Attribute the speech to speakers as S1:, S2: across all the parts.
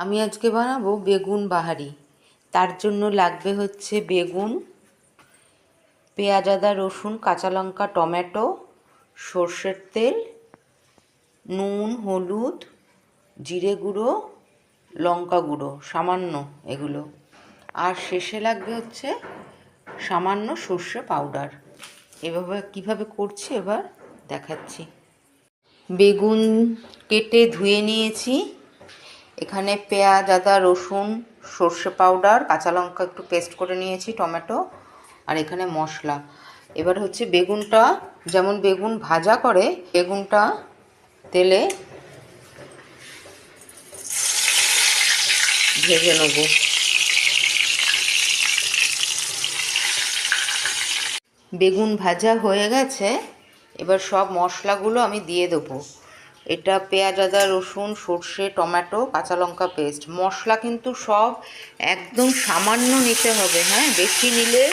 S1: আমি আজকে বানাবো বেগুন বাহারি। তার জন্য লাগবে হচ্ছে বেগুন, পেঁয়াজ, আদা, রসুন, কাঁচা লঙ্কা, টমেটো, সর্ষের তেল, নুন, হলুদ, জিরে গুঁড়ো, লঙ্কা গুঁড়ো সামান্য এগুলো। আর শেষে লাগবে হচ্ছে সামান্য সর্ষে পাউডার। এভাবে কিভাবে করছি এবার দেখাচ্ছি। বেগুন কেটে ধুয়ে নিয়েছি। এখানে পেঁয়াজ, আদা, রসুন, সর্ষে পাউডার, কাঁচা লঙ্কা একটু পেস্ট করে নিয়েছি, টমেটো, আর এখানে মশলা। এবার হচ্ছে বেগুনটা যেমন বেগুন ভাজা করে বেগুনটা তেলে ভেজে নেব। বেগুন ভাজা হয়ে গেছে, এবার সব মশলাগুলো আমি দিয়ে দেবো। এটা পেঁয়াজ, আদা, রসুন, সর্ষে, টমেটো, কাঁচা লঙ্কা পেস্ট। মশলা কিন্তু সব একদম সামান্য নিতে হবে, হ্যাঁ, বেশি নিলে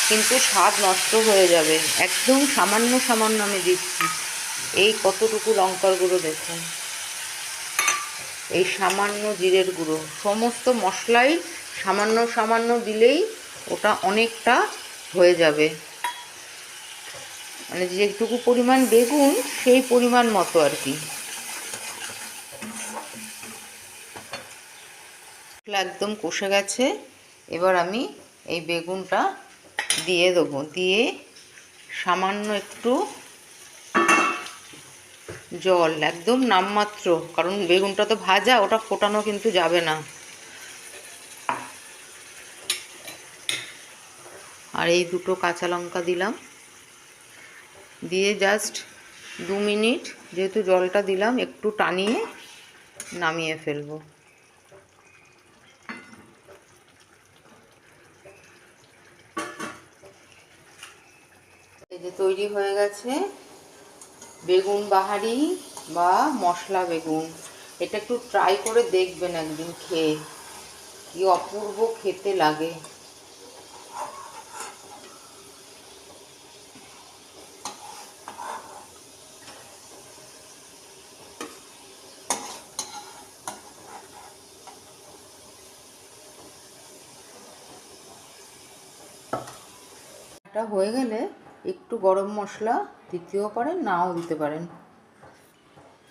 S1: কিন্তু স্বাদ নষ্ট হয়ে যাবে। একদম সামান্য সামান্য আমি দিচ্ছি। এই কতটুকু লঙ্কার গুঁড়ো দেখুন, এই সামান্য জিরের গুঁড়ো, সমস্ত মশলাই সামান্য সামান্য দিলেই ওটা অনেকটা হয়ে যাবে। মানে যেটুকু পরিমাণ বেগুন সেই পরিমাণ মতো আর কি। একদম কষে গেছে। এবার আমি এই বেগুনটা দিয়ে দেবো, দিয়ে সামান্য একটু জল, একদম নামমাত্র, কারণ বেগুনটা তো ভাজা, ওটা ফোটানো কিন্তু যাবে না। আর এই দুটো কাঁচা লঙ্কা দিলাম, দিয়ে জাস্ট 2 মিনিট, যেহেতু জলটা দিলাম, একটু টানিয়ে নামিয়ে ফেলবো। এই যে তৈরি হয়ে গেছে বেগুন বাহারি বা মশলা বেগুন। এটা একটু ট্রাই করে দেখবেন একদিন খেয়ে, কি অপূর্ব খেতে লাগে। এটা হয়ে গেলে একটু গরম মশলা দিতেও পারেন, নাও দিতে পারেন।